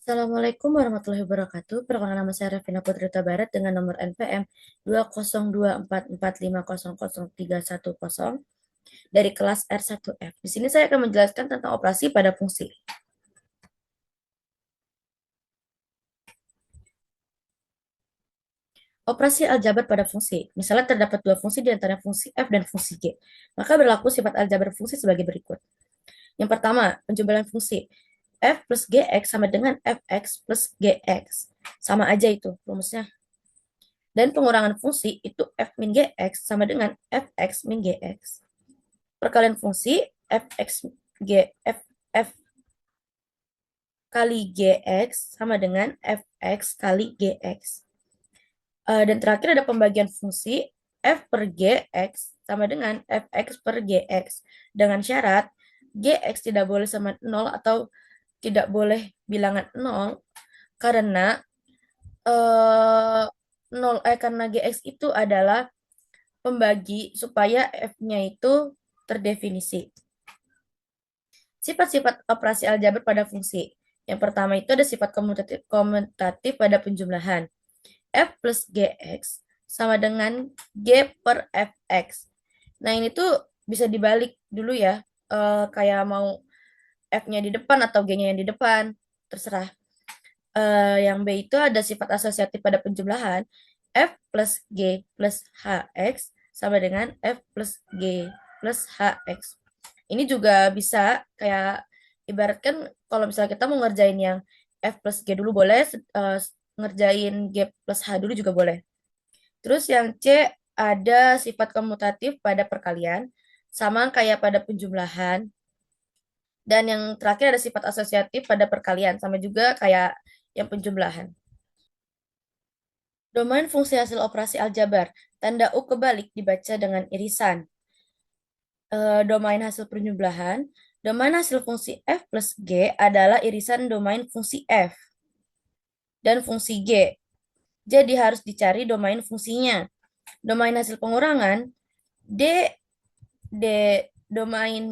Assalamualaikum warahmatullahi wabarakatuh. Perkenalkan nama saya Revina Putri Barat dengan nomor NPM 20244500310 dari kelas R1F. Di sini saya akan menjelaskan tentang operasi pada fungsi. Operasi aljabar pada fungsi. Misalnya terdapat dua fungsi di antara fungsi f dan fungsi g. Maka berlaku sifat aljabar fungsi sebagai berikut. Yang pertama, penjumlahan fungsi. F plus Gx sama dengan Fx plus Gx. Sama aja itu rumusnya. Dan pengurangan fungsi itu f min gx sama dengan fx min gx. Perkalian fungsi fx g f, f kali gx sama dengan fx kali gx. Dan terakhir ada pembagian fungsi f per gx sama dengan fx per gx. Dengan syarat gx tidak boleh sama 0 atau tidak boleh bilangan 0 karena 0 karena gx itu adalah pembagi supaya f-nya itu terdefinisi. Sifat-sifat operasi aljabar pada fungsi. Yang pertama itu ada sifat komutatif pada penjumlahan. F plus Gx sama dengan G per Fx. Nah ini tuh bisa dibalik dulu ya. Kayak mau F-nya di depan atau G-nya yang di depan. Terserah. Yang B itu ada sifat asosiatif pada penjumlahan. F plus G plus Hx sama dengan F plus G plus Hx. Ini juga bisa kayak ibaratkan kalau misalnya kita mau ngerjain yang F plus G dulu boleh, ngerjain G plus H dulu juga boleh. Terus yang C ada sifat komutatif pada perkalian, sama kayak pada penjumlahan. Dan yang terakhir ada sifat asosiatif pada perkalian, sama juga kayak yang penjumlahan. Domain fungsi hasil operasi aljabar. Tanda U kebalik dibaca dengan irisan. Domain hasil penjumlahan. Domain hasil fungsi f plus g adalah irisan domain fungsi f dan fungsi g. Jadi harus dicari domain fungsinya. Domain hasil pengurangan d d domain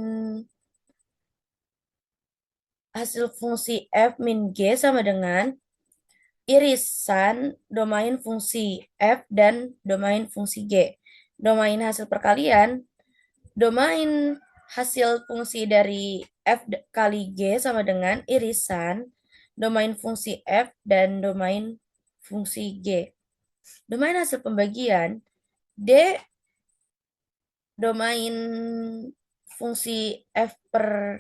hasil fungsi f min g sama dengan irisan domain fungsi f dan domain fungsi g. Domain hasil perkalian, domain hasil fungsi dari f kali g sama dengan irisan domain fungsi f dan domain fungsi g. Domain hasil pembagian, d domain fungsi f per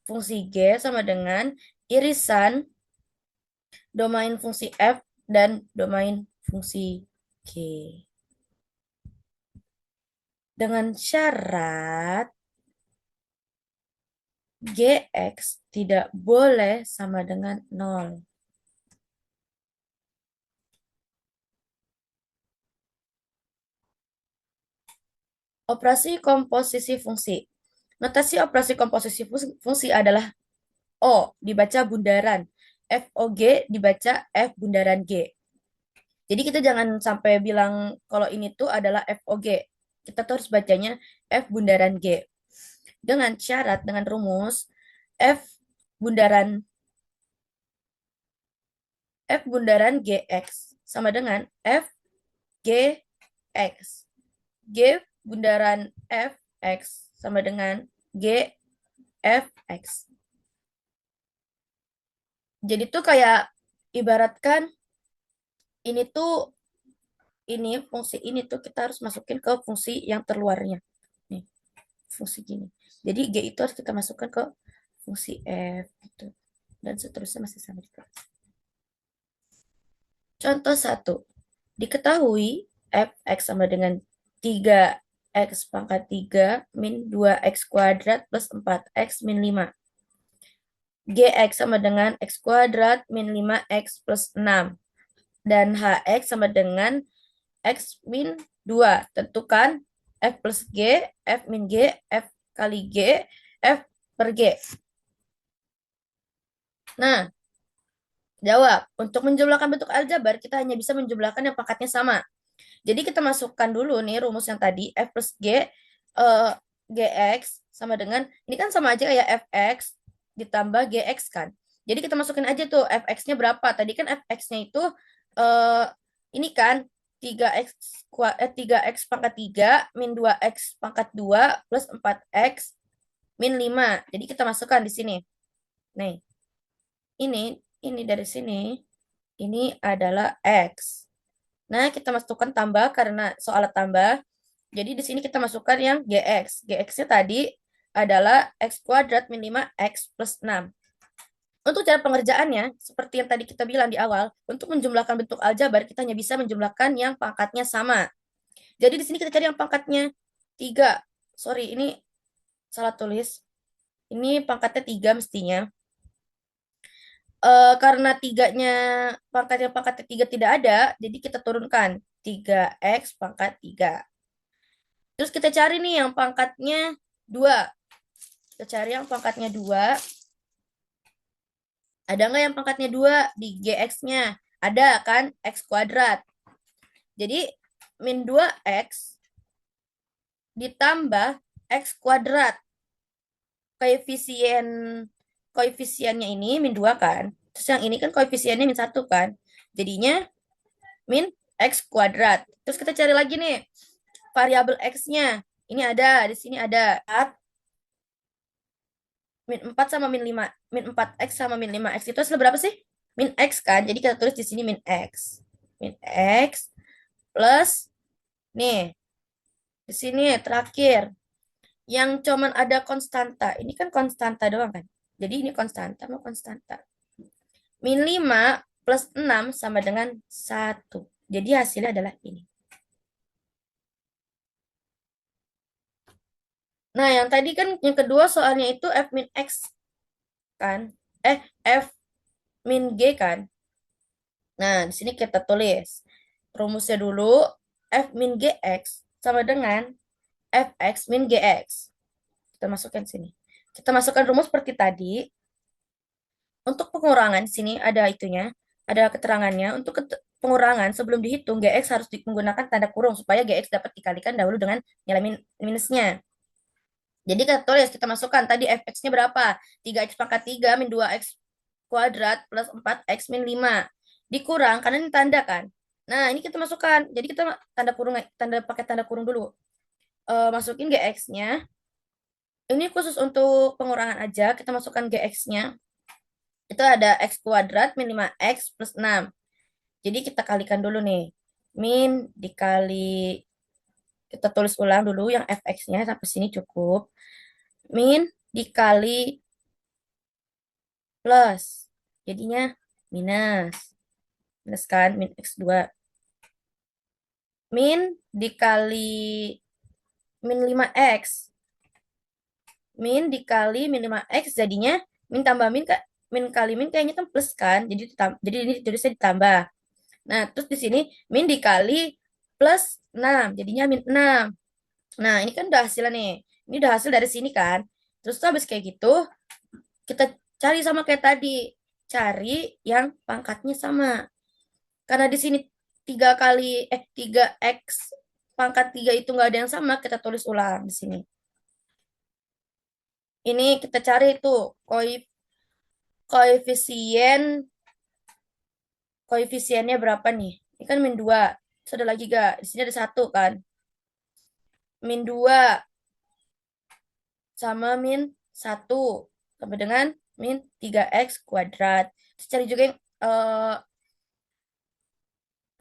fungsi g sama dengan irisan domain fungsi f dan domain fungsi g. Dengan syarat gx tidak boleh sama dengan 0. Operasi komposisi fungsi. Notasi operasi komposisi fungsi adalah O dibaca bundaran, FOG dibaca F bundaran G. Jadi kita jangan sampai bilang kalau ini tuh adalah FOG. Kita tuh harus bacanya F bundaran G. Dengan syarat, dengan rumus F bundaran GX sama dengan F GX. G bundaran Fx sama dengan G Fx. Jadi tuh kayak ibaratkan ini tuh fungsi ini tuh kita harus masukin ke fungsi yang terluarnya. Nih, fungsi gini. Jadi G itu harus kita masukkan ke fungsi F gitu. Dan seterusnya masih sama juga. Contoh 1. Diketahui Fx sama dengan 3x pangkat 3 min 2x kuadrat plus 4x min 5. Gx sama dengan x kuadrat min 5x plus 6. Dan Hx sama dengan x min 2. Tentukan F plus G, F min G, F kali G, F per G. Nah, jawab. Untuk menjumlahkan bentuk aljabar, kita hanya bisa menjumlahkan yang pangkatnya sama. Jadi kita masukkan dulu nih rumus yang tadi, F plus G, Gx sama dengan, ini kan sama aja kayak Fx ditambah Gx kan. Jadi kita masukin aja tuh fx-nya berapa. Tadi kan fx-nya itu eh ini kan 3x pangkat 3 min 2x pangkat 2 plus 4x min 5. Jadi kita masukkan di sini. Nih, ini dari sini. Ini adalah x. Nah, kita masukkan tambah karena soal tambah. Jadi di sini kita masukkan yang gx. Gx-nya tadi adalah x kuadrat min 5x plus 6. Untuk cara pengerjaannya, seperti yang tadi kita bilang di awal, untuk menjumlahkan bentuk aljabar, kita hanya bisa menjumlahkan yang pangkatnya sama. Jadi di sini kita cari yang pangkatnya 3. Sorry, ini salah tulis. Ini pangkatnya 3 mestinya. Karena pangkatnya 3 tidak ada, jadi kita turunkan 3x pangkat 3. Terus kita cari nih yang pangkatnya 2. Kita cari yang pangkatnya 2. Ada nggak yang pangkatnya 2 di gx-nya? Ada kan, x kuadrat. Jadi min 2x ditambah x kuadrat. Koefisiennya ini min 2 kan. Terus yang ini kan koefisiennya min 1 kan. Jadinya min x kuadrat. Terus kita cari lagi nih variabel x-nya. Ini ada, di sini ada min 4 sama min 5. Min 4x sama min 5x itu hasil berapa sih? Min x kan. Jadi kita tulis di sini min x. Min x plus nih. Di sini terakhir yang cuman ada konstanta. Ini kan konstanta doang kan. Jadi ini konstanta mau konstanta. Min 5 plus 6 sama dengan 1. Jadi hasilnya adalah ini. Nah, yang tadi kan yang kedua soalnya itu f min x kan. F min g kan. Nah, di sini kita tulis rumusnya dulu. F min gx sama dengan fx min gx. Kita masukkan sini. Kita masukkan rumus seperti tadi. Untuk pengurangan di sini ada itunya, ada keterangannya. Untuk pengurangan sebelum dihitung gx harus menggunakan tanda kurung supaya gx dapat dikalikan dahulu dengan nilai minusnya. Jadi kita tulis, kita masukkan tadi fx-nya berapa? 3x pangkat 3 min 2x kuadrat plus 4x min 5. Dikurang, karena ini tanda kan. Nah, ini kita masukkan. Jadi kita pakai tanda kurung dulu. Masukin gx-nya. Ini khusus untuk pengurangan aja. Kita masukkan gx-nya. Itu ada x kuadrat min 5x plus 6. Jadi kita kalikan dulu nih. Min dikali, kita tulis ulang dulu yang fx-nya sampai sini cukup. Min dikali plus. Jadinya minus. Minus kan, min x2. Min dikali min 5x. Min dikali min 5x jadinya min tambah min kali min kayaknya kan plus kan. Jadi ini tulisnya ditambah. Nah, terus di sini min dikali plus 6. Jadinya min 6. Nah, ini kan udah hasilnya nih. Ini udah hasil dari sini kan. Terus habis kayak gitu, kita cari sama kayak tadi. Cari yang pangkatnya sama. Karena di sini 3x pangkat 3 itu nggak ada yang sama, kita tulis ulang di sini. Ini kita cari itu koefisien koefisiennya berapa nih? Ini kan min 2. Terus ada lagi gak? Di sini ada 1 kan. Min 2 sama min 1 sama dengan min 3x kuadrat. Terus cari juga yang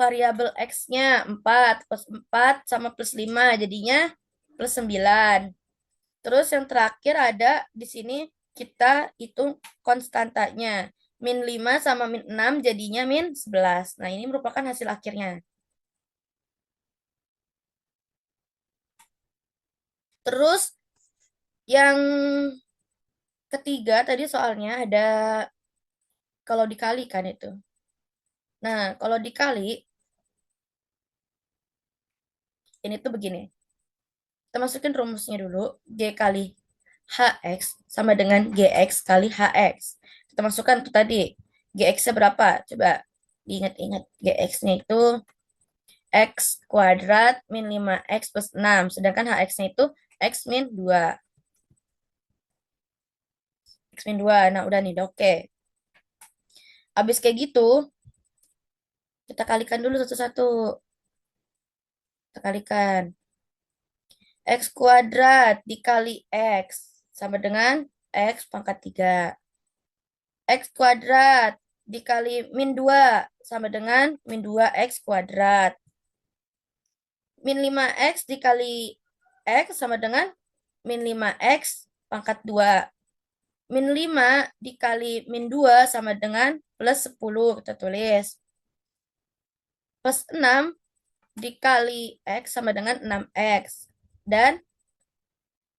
variabel x-nya 4 plus 4 sama plus 5 jadinya plus 9. Terus yang terakhir ada di sini kita hitung konstantanya. Min 5 sama min 6 jadinya min 11. Nah, ini merupakan hasil akhirnya. Terus yang ketiga tadi soalnya ada kalau dikali kan itu. Nah, kalau dikali ini tuh begini. Kita masukin rumusnya dulu. G kali hx sama dengan gx kali hx. Kita masukkan tuh tadi. Gx-nya berapa? Coba diingat-ingat. Gx-nya itu x kuadrat min 5x plus 6. Sedangkan hx-nya itu x min 2. X min 2. Nah, udah nih, udah oke. Habis kayak gitu, kita kalikan dulu satu-satu. Kita kalikan. X kuadrat dikali X sama dengan X pangkat 3. X kuadrat dikali min 2 sama dengan min 2X kuadrat. Min 5X dikali X sama dengan min 5X pangkat 2. Min 5 dikali min 2 sama dengan plus 10. Kita tulis. Plus 6 dikali X sama dengan 6X. Dan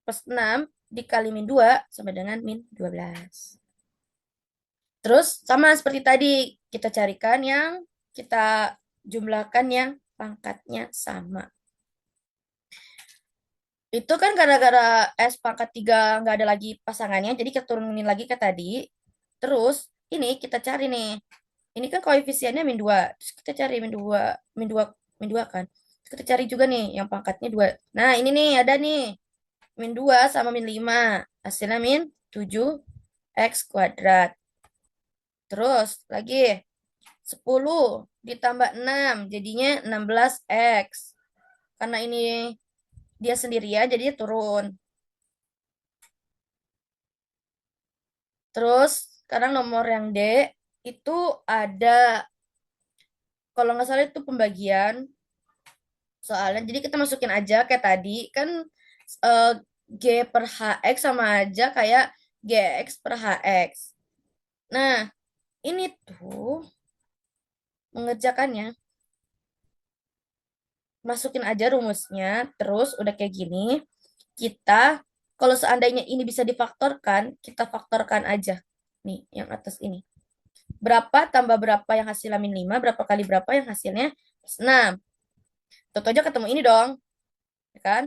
plus 6 dikali min 2 sama dengan min 12. Terus sama seperti tadi, kita carikan yang kita jumlahkan yang pangkatnya sama. Itu kan gara-gara S pangkat 3 nggak ada lagi pasangannya, jadi kita turunin lagi ke tadi. Terus ini kita cari nih. Ini kan koefisiennya min 2. Terus kita cari min 2, min 2, min 2 kan. Terus kita cari juga nih yang pangkatnya 2. Nah, ini nih ada nih. Min 2 sama min 5. Hasilnya min 7X kuadrat. Terus lagi 10 ditambah 6 jadinya 16X. Karena ini dia sendirian jadi turun. Terus sekarang nomor yang D itu ada, kalau nggak salah itu pembagian soalnya. Jadi kita masukin aja kayak tadi kan, eh, G per HX sama aja kayak GX per HX. Nah, ini tuh mengerjakannya, masukin aja rumusnya, terus udah kayak gini, kita kalau seandainya ini bisa difaktorkan, kita faktorkan aja. Nih, yang atas ini. Berapa tambah berapa yang hasilnya min 5, berapa kali berapa yang hasilnya plus 6. Tentu aja ketemu ini dong, ya kan?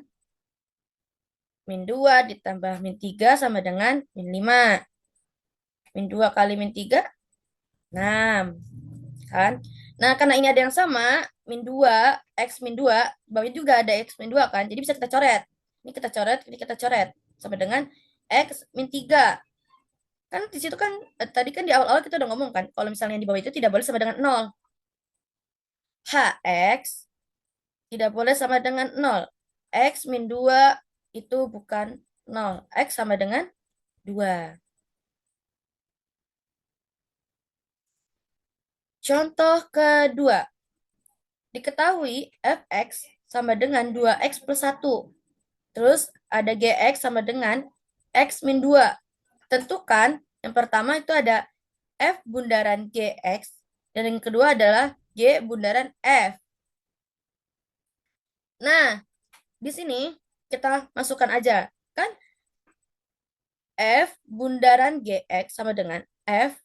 Min 2 ditambah min 3 sama dengan min 5. Min 2 kali min 3, 6. Kan? Nah, karena ini ada yang sama, min 2, X min 2, bawahnya juga ada X min 2 kan? Jadi bisa kita coret. Ini kita coret, ini kita coret. Sama dengan X min 3. Kan di situ kan, tadi kan di awal-awal kita udah ngomong kan, kalau misalnya yang di bawah itu tidak boleh sama dengan 0. HX tidak boleh sama dengan 0. X min 2 itu bukan 0. X sama dengan 2. Contoh kedua. Diketahui fx sama dengan 2x plus 1. Terus ada gx sama dengan x min 2. Tentukan yang pertama itu ada f bundaran gx. Dan yang kedua adalah g bundaran f. Nah, di sini kita masukkan aja. Kan f bundaran gx sama dengan f,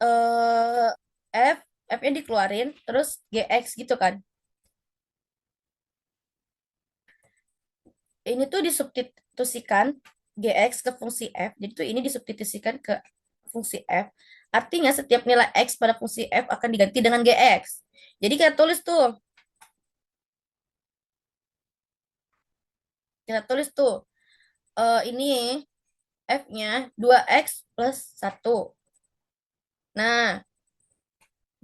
eh, f, f-nya dikeluarin, terus gx gitu kan. Ini tuh disubstitusikan gx ke fungsi f. Jadi tuh ini disubstitusikan ke fungsi f. Artinya setiap nilai x pada fungsi f akan diganti dengan gx. Jadi kita tulis tuh. Kita tulis tuh. Ini f-nya 2x plus 1. Nah,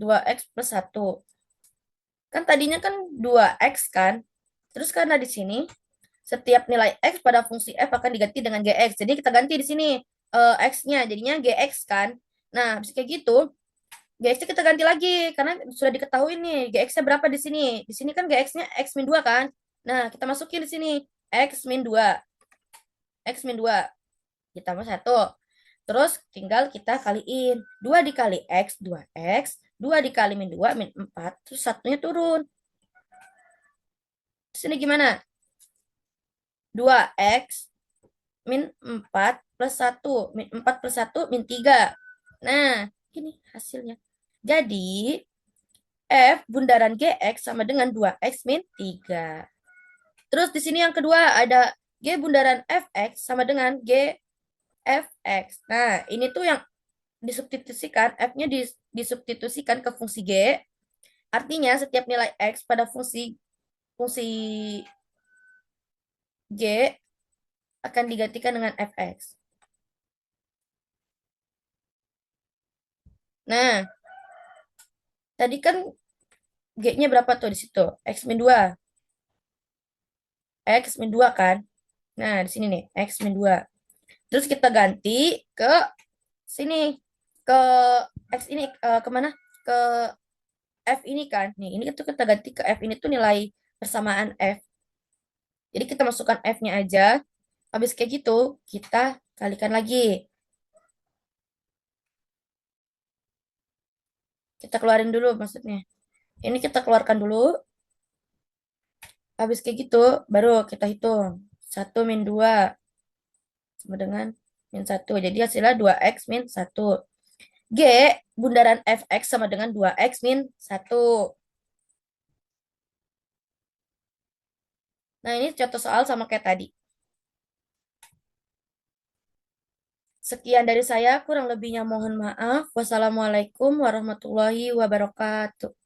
2x plus 1. Kan tadinya kan 2x kan. Terus karena di sini setiap nilai x pada fungsi f akan diganti dengan gx. Jadi kita ganti di sini x-nya jadinya gx kan. Nah, bisa kayak gitu. GX-nya kita ganti lagi karena sudah diketahui nih GX-nya berapa di sini. Di sini kan GX-nya X min 2 kan. Nah, kita masukin di sini X min 2. X min 2 ditambah 1. Terus tinggal kita kaliin. 2 dikali X, 2X. 2 dikali min 2, min 4. Terus satunya turun. Di sini gimana? 2X min 4 plus 1. Min 4 plus 1, min 3. Nah, ini hasilnya. Jadi, F bundaran GX sama dengan 2X min 3. Terus di sini yang kedua ada G bundaran FX sama dengan G FX. Nah, ini tuh yang disubstitusikan, F-nya disubstitusikan ke fungsi G. Artinya setiap nilai X pada fungsi fungsi G akan digantikan dengan FX. Nah, tadi kan G-nya berapa tuh di situ? X min 2. X min 2 kan? Nah, di sini nih, X min 2. Terus kita ganti ke sini. Ke X ini, kemana? Ke F ini kan. Nih, ini tuh kita ganti ke F ini tuh nilai persamaan F. Jadi kita masukkan F-nya aja. Habis kayak gitu, kita kalikan lagi. Kita keluarin dulu maksudnya. Ini kita keluarkan dulu. Habis kayak gitu, baru kita hitung. 1 min 2 sama dengan min 1. Jadi hasilnya 2x min 1. G, bundaran fx sama dengan 2x min 1. Nah, ini contoh soal sama kayak tadi. Sekian dari saya, kurang lebihnya mohon maaf. Wassalamualaikum warahmatullahi wabarakatuh.